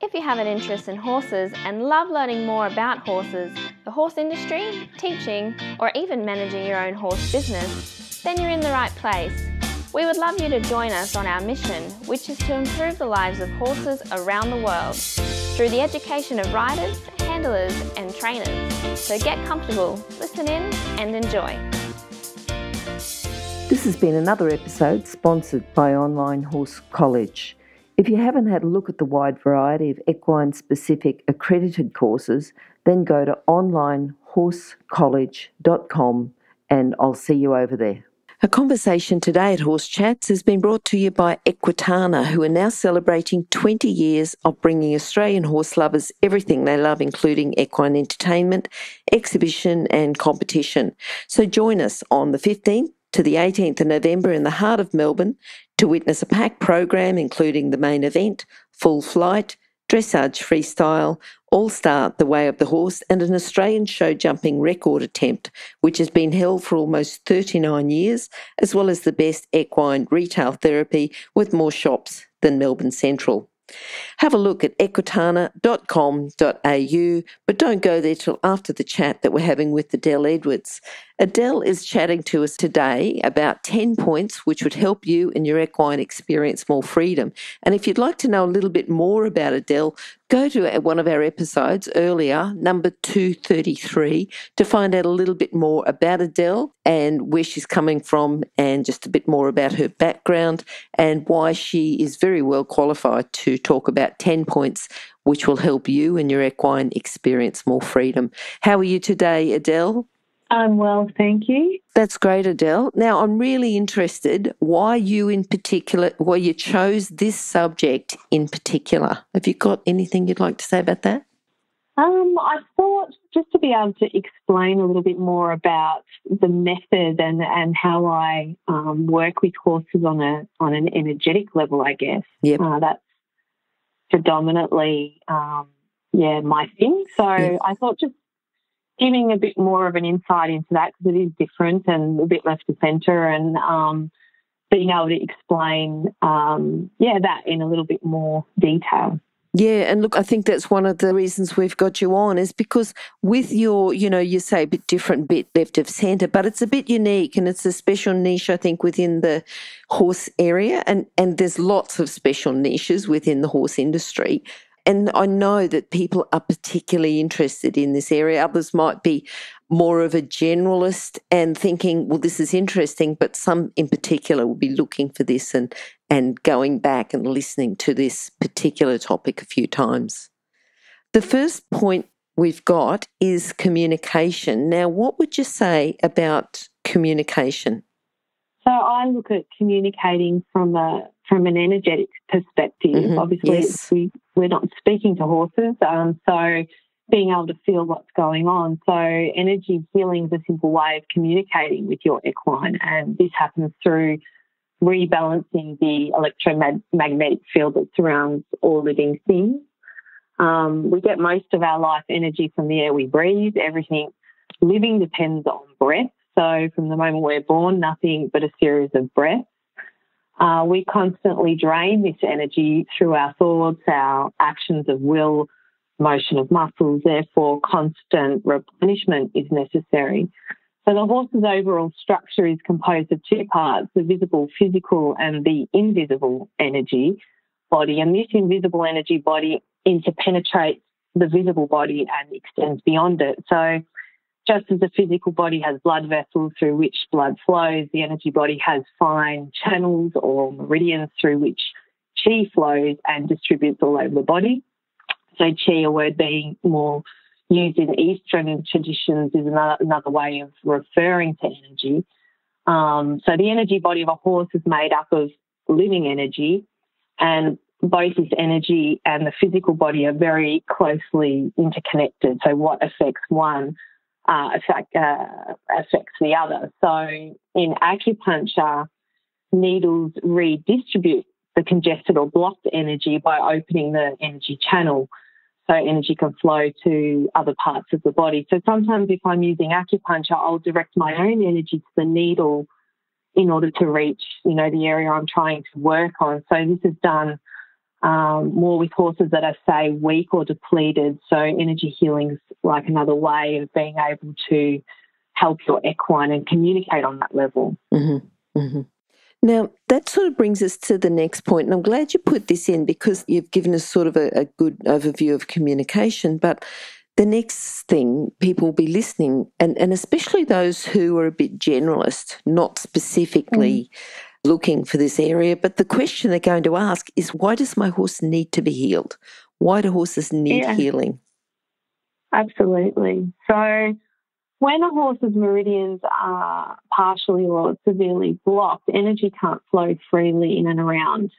If you have an interest in horses and love learning more about horses, the horse industry, teaching, or even managing your own horse business, then you're in the right place. We would love you to join us on our mission, which is to improve the lives of horses around the world through the education of riders, handlers, and trainers. So get comfortable, listen in, and enjoy. This has been another episode sponsored by Online Horse College. If you haven't had a look at the wide variety of equine-specific accredited courses, then go to onlinehorsecollege.com and I'll see you over there. A conversation today at Horse Chats has been brought to you by Equitana, who are now celebrating 20 years of bringing Australian horse lovers everything they love, including equine entertainment, exhibition and competition. So join us on the 15th to the 18th of November in the heart of Melbourne to witness a packed program including the main event, full flight, dressage freestyle, all-star The Way of the Horse and an Australian show jumping record attempt, which has been held for almost 39 years, as well as the best equine retail therapy with more shops than Melbourne Central. Have a look at equitana.com.au, but don't go there till after the chat that we're having with Adele Edwards. Adele is chatting to us today about 10 points which would help you and your equine experience more freedom. And if you'd like to know a little bit more about Adele, go to one of our episodes earlier, number 233, to find out a little bit more about Adele and where she's coming from and just a bit more about her background and why she is very well qualified to talk about 10 points which will help you and your equine experience more freedom. How are you today, Adele? I'm well, thank you. That's great, Adele. Now, I'm really interested why you chose this subject in particular. Have you got anything you'd like to say about that? I thought just to be able to explain a little bit more about the method and how I work with horses on an energetic level, I guess. Yep. That's predominantly, my thing. So Yep. I thought just giving a bit more of an insight into that because it is different and a bit left to centre and being able to explain, that in a little bit more detail. Yeah, and look, I think that's one of the reasons we've got you on is because with your, you say a bit different, bit left of centre, but it's a bit unique and it's a special niche, I think, within the horse area and there's lots of special niches within the horse industry. And I know that people are particularly interested in this area. Others might be more of a generalist and thinking, well, this is interesting, but some in particular will be looking for this and going back and listening to this particular topic a few times. The first point we've got is communication. Now, what would you say about communication? So I look at communicating from an energetic perspective. Mm-hmm. Obviously, yes. We're not speaking to horses, so being able to feel what's going on. So energy healing is a simple way of communicating with your equine, and this happens through rebalancing the electromagnetic field that surrounds all living things. We get most of our life energy from the air we breathe. Everything living depends on breath. So from the moment we're born, nothing but a series of breaths. We constantly drain this energy through our thoughts, our actions of will, motion of muscles. Therefore, constant replenishment is necessary. So the horse's overall structure is composed of two parts, the visible physical and the invisible energy body. And this invisible energy body interpenetrates the visible body and extends beyond it. So just as the physical body has blood vessels through which blood flows, the energy body has fine channels or meridians through which chi flows and distributes all over the body. So chi, a word being more used in Eastern traditions, is another way of referring to energy. So the energy body of a horse is made up of living energy, and both this energy and the physical body are very closely interconnected. So what affects one affects the other. So in acupuncture, needles redistribute the congested or blocked energy by opening the energy channel so energy can flow to other parts of the body. So sometimes if I'm using acupuncture, I'll direct my own energy to the needle in order to reach, the area I'm trying to work on. So this is done more with horses that are, say, weak or depleted. So energy healing is like another way of being able to help your equine and communicate on that level. Mm-hmm. Mm-hmm. Now, that sort of brings us to the next point, and I'm glad you put this in because you've given us sort of a good overview of communication, but the next thing people will be listening, and especially those who are a bit generalist, not specifically looking for this area, but the question they're going to ask is, why does my horse need to be healed? Why do horses need healing? Absolutely. So when a horse's meridians are partially or severely blocked, energy can't flow freely in and around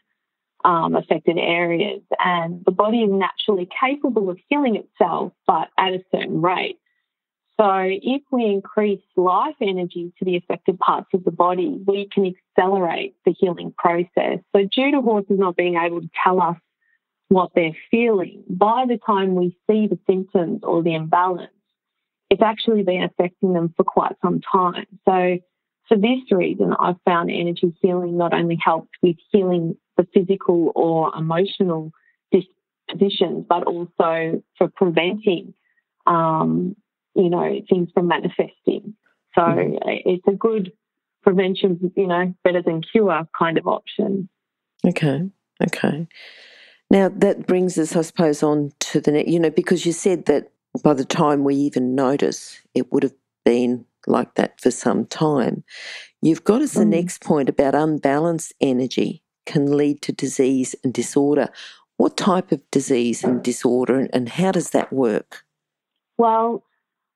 affected areas, and the body is naturally capable of healing itself, but at a certain rate. So if we increase life energy to the affected parts of the body, we can accelerate the healing process. So due to horses not being able to tell us what they're feeling, by the time we see the symptoms or the imbalance, it's actually been affecting them for quite some time. So for this reason, I've found energy healing not only helps with healing the physical or emotional dispositions, but also for preventing, things from manifesting. So it's a good prevention, better than cure kind of option. Okay. Now, that brings us, I suppose, on to the next, because you said that by the time we even notice, it would have been like that for some time. You've got us the next point about unbalanced energy can lead to disease and disorder. What type of disease and disorder, and how does that work? Well,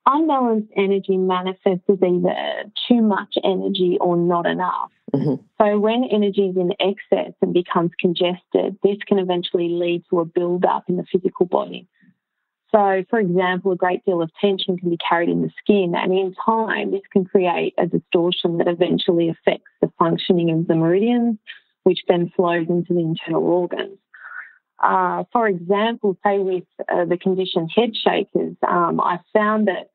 unbalanced energy manifests as either too much energy or not enough. Mm-hmm. So when energy is in excess and becomes congested, this can eventually lead to a build-up in the physical body. So, for example, a great deal of tension can be carried in the skin, and in time, this can create a distortion that eventually affects the functioning of the meridians, which then flows into the internal organs. For example, say with the condition head shakers, I found that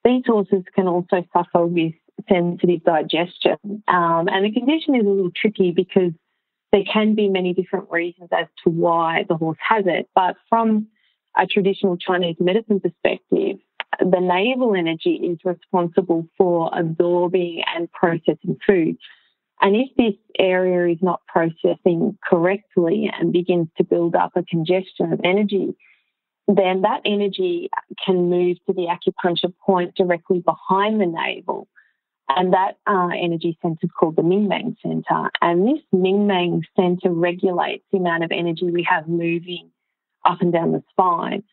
these horses can also suffer with sensitive digestion. And the condition is a little tricky because there can be many different reasons as to why the horse has it. But from a traditional Chinese medicine perspective, the navel energy is responsible for absorbing and processing food. And if this area is not processing correctly and begins to build up a congestion of energy, then that energy can move to the acupuncture point directly behind the navel. And that energy centre is called the Ming-Mang Centre. And this Ming-Mang Centre regulates the amount of energy we have moving up and down the spine.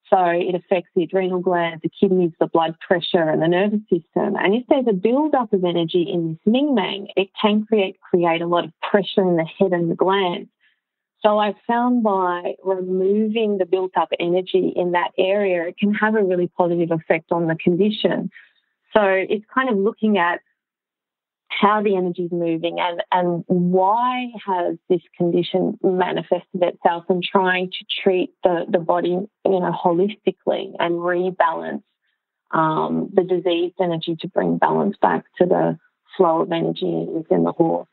So it affects the adrenal glands, the kidneys, the blood pressure and the nervous system. And if there's a build-up of energy in this Ming-Mang, it can create a lot of pressure in the head and the glands. So I've found by removing the built-up energy in that area, it can have a really positive effect on the condition. So it's kind of looking at how the energy is moving and why has this condition manifested itself, and trying to treat the body, holistically and rebalance the diseased energy to bring balance back to the flow of energy within the horse.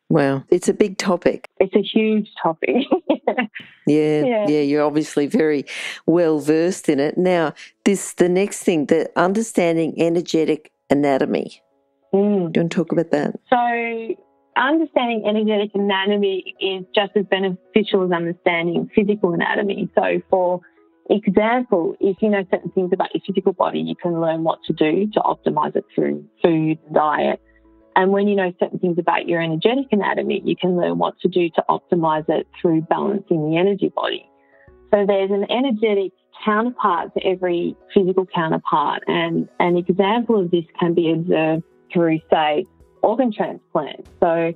Wow, it's a big topic. It's a huge topic. Yeah, you're obviously very well versed in it. Now, the next thing, the understanding energetic anatomy. Do you want to talk about that? So understanding energetic anatomy is just as beneficial as understanding physical anatomy. So for example, if you know certain things about your physical body, you can learn what to do to optimize it through food, diet. And when you know certain things about your energetic anatomy, you can learn what to do to optimize it through balancing the energy body. So there's an energetic counterpart to every physical counterpart. And an example of this can be observed through, say, organ transplants. So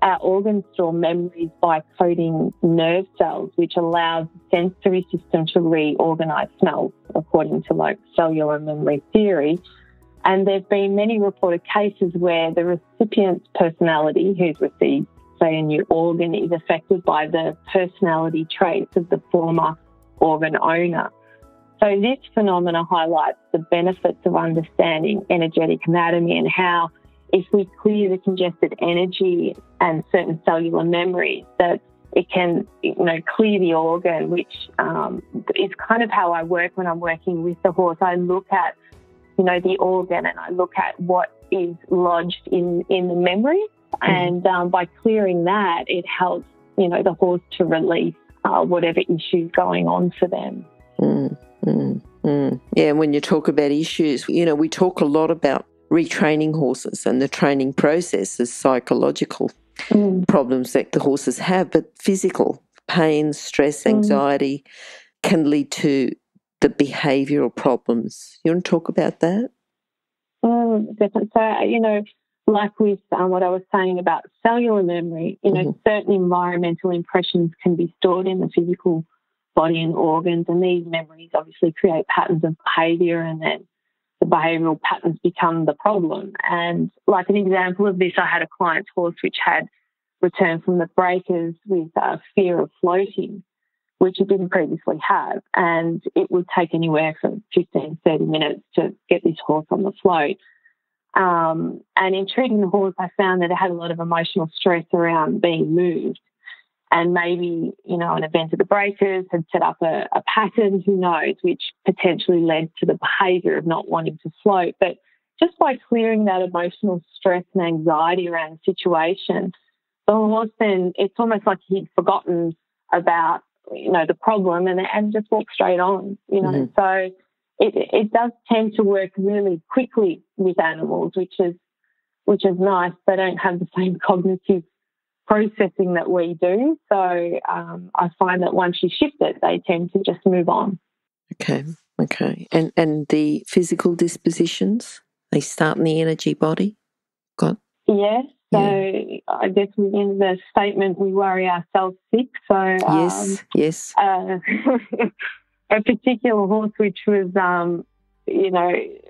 our organs store memories by coding nerve cells, which allows the sensory system to reorganize smells, according to cellular memory theory. And there have been many reported cases where the recipient's personality, who's received, say, a new organ, is affected by the personality traits of the former organ owner. So this phenomena highlights the benefits of understanding energetic anatomy and how if we clear the congested energy and certain cellular memories, that it can, clear the organ, which is kind of how I work when I'm working with the horse. I look at, the organ, and I look at what is lodged in the memory. And by clearing that, it helps, the horse to release whatever issues going on for them. Yeah, and when you talk about issues, we talk a lot about retraining horses and the training process is psychological problems that the horses have, but physical pain, stress, anxiety can lead to the behavioural problems. You want to talk about that? Definitely. So, like with what I was saying about cellular memory, certain environmental impressions can be stored in the physical body and organs, and these memories obviously create patterns of behaviour, and then the behavioural patterns become the problem. And like an example of this, I had a client's horse which had returned from the breakers with fear of floating, which it didn't previously have, and it would take anywhere from 15, 30 minutes to get this horse on the float. And in treating the horse, I found that it had a lot of emotional stress around being moved. And maybe, an event at the breakers had set up a pattern, who knows, which potentially led to the behaviour of not wanting to float. But just by clearing that emotional stress and anxiety around the situation, the horse then, it's almost like he'd forgotten about, the problem and just walked straight on, So it does tend to work really quickly with animals, which is nice. They don't have the same cognitive processing that we do. So I find that once you shift it, they tend to just move on. Okay. And the physical dispositions, they start in the energy body? Yes. So I guess within the statement, we worry ourselves sick. So yes. A particular horse which was,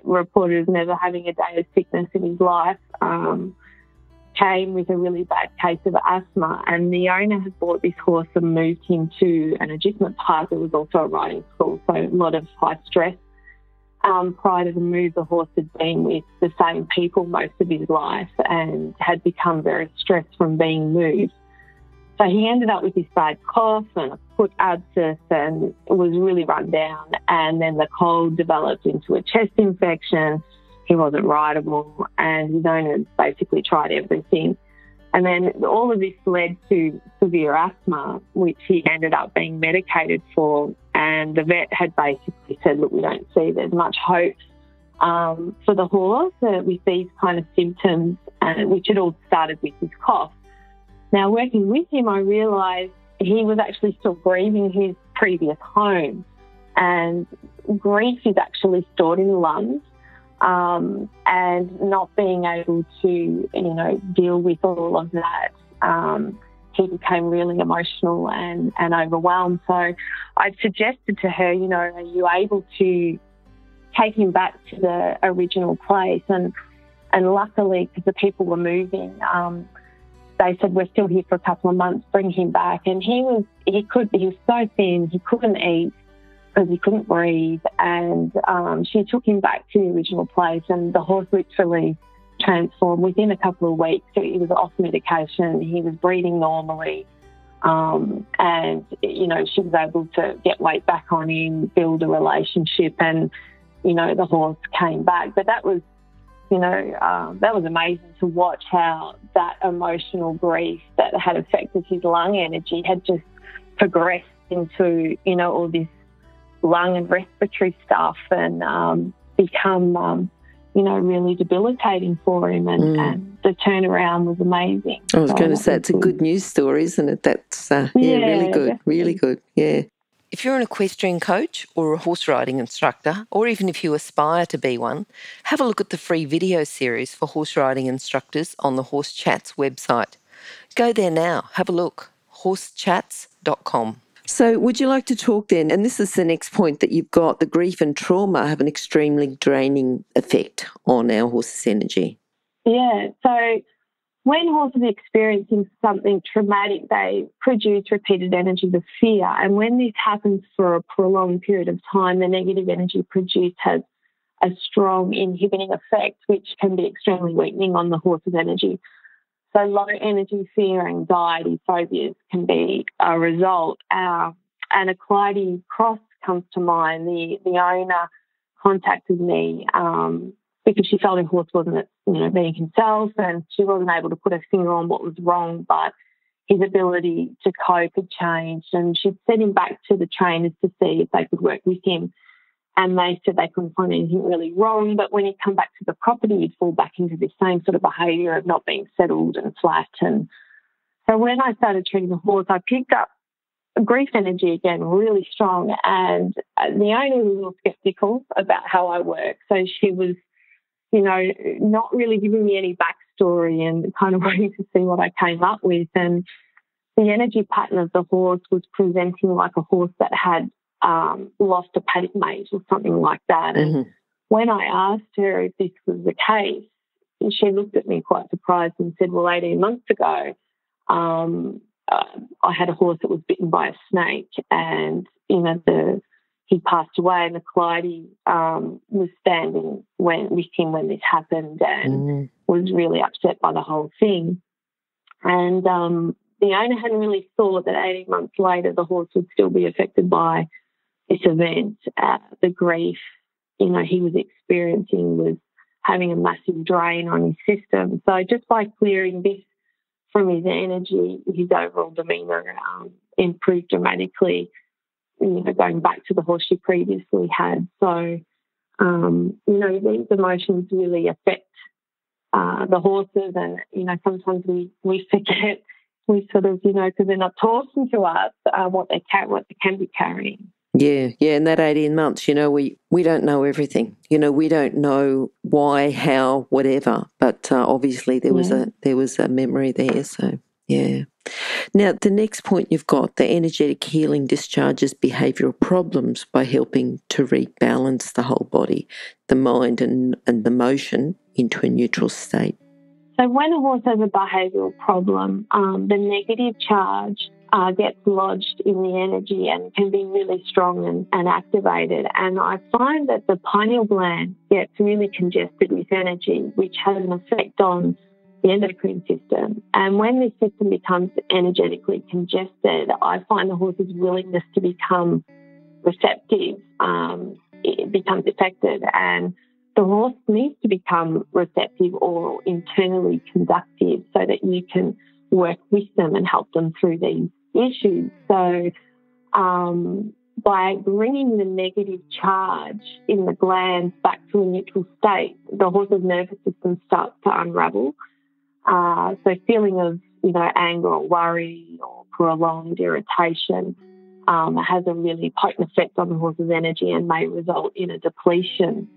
reported as never having a day of sickness in his life, came with a really bad case of asthma, and the owner had bought this horse and moved him to an agistment park. There was also a riding school, so a lot of high stress. Prior to the move, the horse had been with the same people most of his life and had become very stressed from being moved. So he ended up with this bad cough and a foot abscess and was really run down. And then the cold developed into a chest infection. He wasn't rideable, and his owner basically tried everything. And then all of this led to severe asthma, which he ended up being medicated for. And the vet had basically said, look, we don't see there's much hope for the horse with these kind of symptoms, which had all started with his cough. Now, working with him, I realised he was actually still grieving his previous home. And grief is actually stored in the lungs. And not being able to, deal with all of that, he became really emotional and overwhelmed. So I suggested to her, are you able to take him back to the original place? And luckily, because the people were moving, they said, we're still here for a couple of months, bring him back. And he was so thin, he couldn't eat, because he couldn't breathe, and she took him back to the original place, and the horse literally transformed within a couple of weeks. He was off medication, he was breathing normally, and she was able to get weight back on him, build a relationship, and the horse came back. But that was amazing to watch how that emotional grief that had affected his lung energy had just progressed into all this lung and respiratory stuff, and become really debilitating for him, and the turnaround was amazing. I was going to say, it's a good news story, isn't it? That's really good, definitely. Really good, yeah. If you're an equestrian coach or a horse riding instructor, or even if you aspire to be one, have a look at the free video series for horse riding instructors on the Horse Chats website. Go there now, have a look, horsechats.com. So would you like to talk then, and this is the next point that you've got, the grief and trauma have an extremely draining effect on our horse's energy. Yeah, so when horses are experiencing something traumatic, they produce repeated energies of fear. And when this happens for a prolonged period of time, the negative energy produced has a strong inhibiting effect, which can be extremely weakening on the horse's energy. So low energy, fear, anxiety, phobias can be a result. And a Glenys Cox comes to mind. The owner contacted me because she felt her horse wasn't, being himself, and she wasn't able to put her finger on what was wrong, but his ability to cope had changed. And she'd sent him back to the trainers to see if they could work with him. And they said they couldn't find anything really wrong, but when he'd come back to the property, he'd fall back into this same sort of behaviour of not being settled and flat. And so when I started treating the horse, I picked up grief energy again, really strong. And the owner was a little sceptical about how I work. So she was, not really giving me any backstory and kind of waiting to see what I came up with. And the energy pattern of the horse was presenting like a horse that had lost a paddock mate or something like that. Mm-hmm. And when I asked her if this was the case, she looked at me quite surprised and said, well, 18 months ago, I had a horse that was bitten by a snake, and he passed away, and the Glenys was standing with him when this happened, and was really upset by the whole thing. And the owner hadn't really thought that 18 months later the horse would still be affected by this event. The grief, he was experiencing was having a massive drain on his system. So just by clearing this from his energy, his overall demeanour improved dramatically, going back to the horse she previously had. So, these emotions really affect the horses, and, sometimes we forget, we sort of, because they're not talking to us, what they can be carrying. Yeah, in that 18 months, we don't know everything. We don't know why, how, whatever. But obviously there was a memory there. So yeah. Now the next point you've got, the energetic healing discharges behavioural problems by helping to rebalance the whole body, the mind and the motion into a neutral state. So when a horse has a behavioural problem, the negative charge gets lodged in the energy and can be really strong and activated. And I find that the pineal gland gets really congested with energy, which has an effect on the endocrine system. And when this system becomes energetically congested, I find the horse's willingness to become receptive, it becomes affected, and the horse needs to become receptive or internally conductive so that you can work with them and help them through these issues. So by bringing the negative charge in the glands back to a neutral state, the horse's nervous system starts to unravel. So feeling of, anger or worry or prolonged irritation has a really potent effect on the horse's energy and may result in a depletion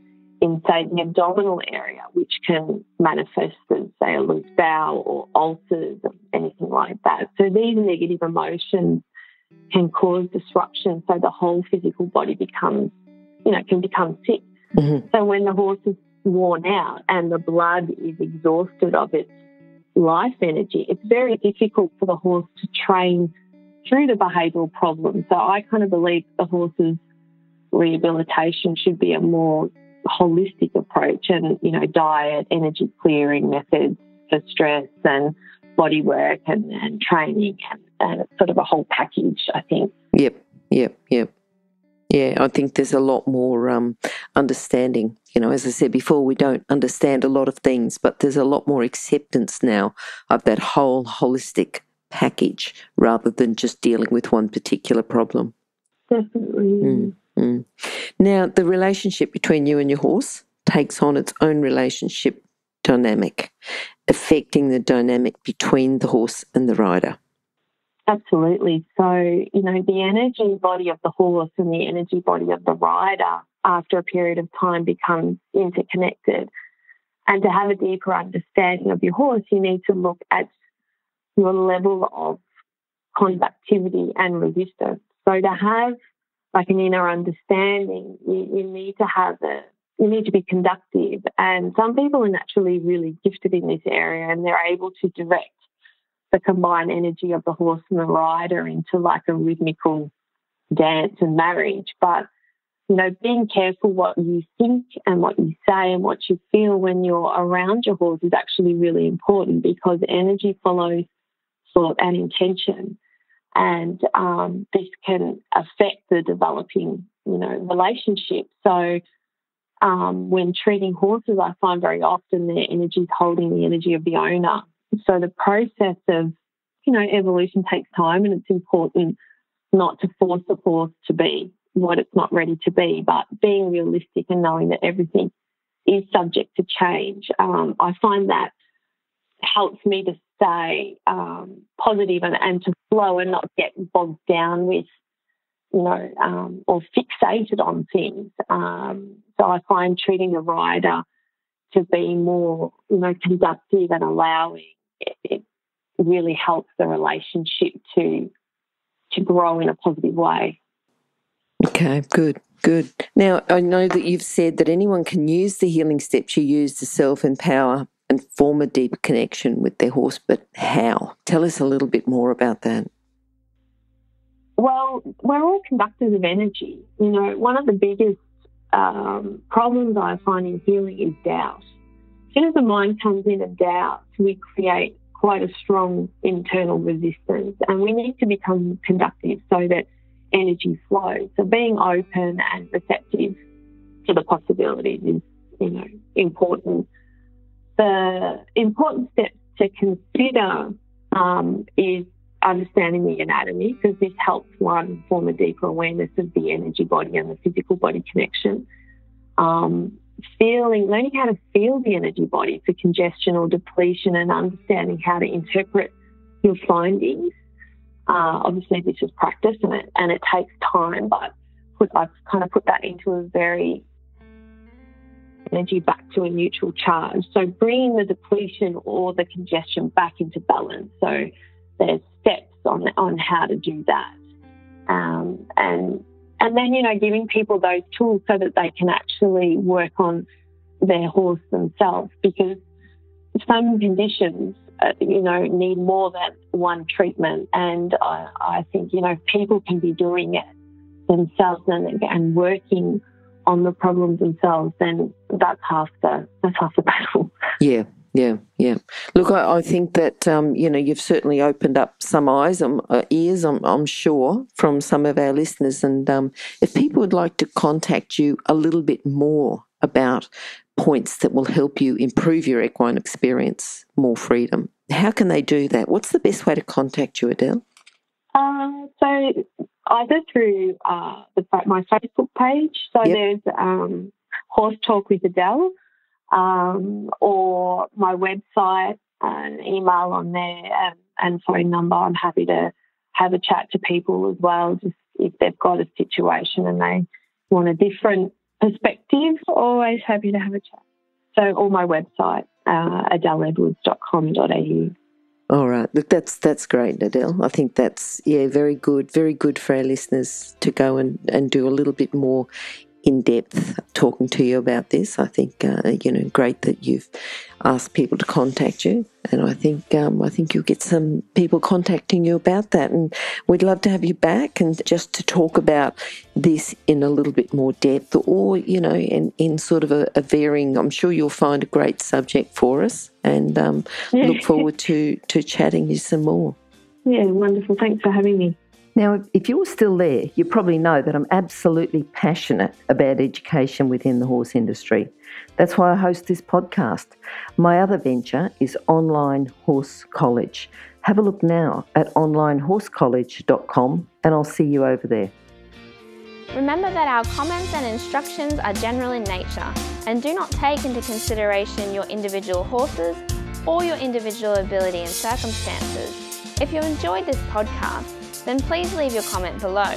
in, say, the abdominal area, which can manifest as, say, a loose bowel or ulcers or anything like that. So these negative emotions can cause disruption, so the whole physical body becomes, can become sick. Mm-hmm. So when the horse is worn out and the blood is exhausted of its life energy, it's very difficult for the horse to train through the behavioural problem. So I kind of believe the horse's rehabilitation should be a more holistic approach, and diet, energy clearing methods for stress, and body work and training, and it's sort of a whole package, I think. Yep. Yeah, I think there's a lot more understanding. As I said before, we don't understand a lot of things, but there's a lot more acceptance now of that whole holistic package rather than just dealing with one particular problem. Definitely. Mm. Now, the relationship between you and your horse takes on its own relationship dynamic, affecting the dynamic between the horse and the rider. Absolutely. So, the energy body of the horse and the energy body of the rider after a period of time becomes interconnected. And to have a deeper understanding of your horse, you need to look at your level of conductivity and resistance. So to have like an inner understanding, you need to be conductive. And some people are naturally really gifted in this area, and they're able to direct the combined energy of the horse and the rider into like a rhythmical dance and marriage. But being careful what you think and what you say and what you feel when you're around your horse is actually really important, because energy follows thought and intention. And this can affect the developing, relationship. So when treating horses, I find very often their energy is holding the energy of the owner. So the process of, evolution takes time, and it's important not to force the horse to be what it's not ready to be, but being realistic and knowing that everything is subject to change. I find that helps me to stay positive and to flow and not get bogged down with, or fixated on things. So I find treating the rider to be more, conductive and allowing, it really helps the relationship to grow in a positive way. Okay, good. Now, I know that you've said that anyone can use the healing steps you use to self-empower and form a deep connection with their horse, but how? Tell us a little bit more about that. Well, we're all conductors of energy. One of the biggest problems I find in healing is doubt. As soon as the mind comes in and doubts, we create quite a strong internal resistance, and we need to become conductive so that energy flows. So being open and receptive to the possibilities is, important. The important steps to consider is understanding the anatomy, because this helps one form a deeper awareness of the energy body and the physical body connection. Learning how to feel the energy body for congestion or depletion, and understanding how to interpret your findings. Obviously, this is practice and it takes time, but I've kind of put that into a very energy back to a neutral charge. So bringing the depletion or the congestion back into balance. So there's steps on how to do that. And then, giving people those tools so that they can actually work on their horse themselves, because some conditions, need more than one treatment. And I think, people can be doing it themselves and working on the problems themselves, then that's half the battle. Yeah. Look, I think that, you've certainly opened up some ears, I'm sure, from some of our listeners. And if people would like to contact you a little bit more about points that will help you improve your equine experience, more freedom, how can they do that? What's the best way to contact you, Adele? So either through my Facebook page. So There's Horse Talk with Adele, or my website, and email on there, and phone number. I'm happy to have a chat to people as well, just if they've got a situation and they want a different perspective. Always happy to have a chat. So, or my website, adeleedwards.com.au. All right. Look, that's great, Adele. I think that's, very good for our listeners to go and do a little bit more in-depth talking to you about this. I think, great that you've asked people to contact you, and I think you'll get some people contacting you about that, and we'd love to have you back and just to talk about this in a little bit more depth, or, in sort of a varying, I'm sure you'll find a great subject for us, and look forward to chatting you some more. Yeah, wonderful. Thanks for having me. Now, if you're still there, you probably know that I'm absolutely passionate about education within the horse industry. That's why I host this podcast. My other venture is Online Horse College. Have a look now at onlinehorsecollege.com, and I'll see you over there. Remember that our comments and instructions are general in nature and do not take into consideration your individual horses or your individual ability and circumstances. If you enjoyed this podcast, then please leave your comment below.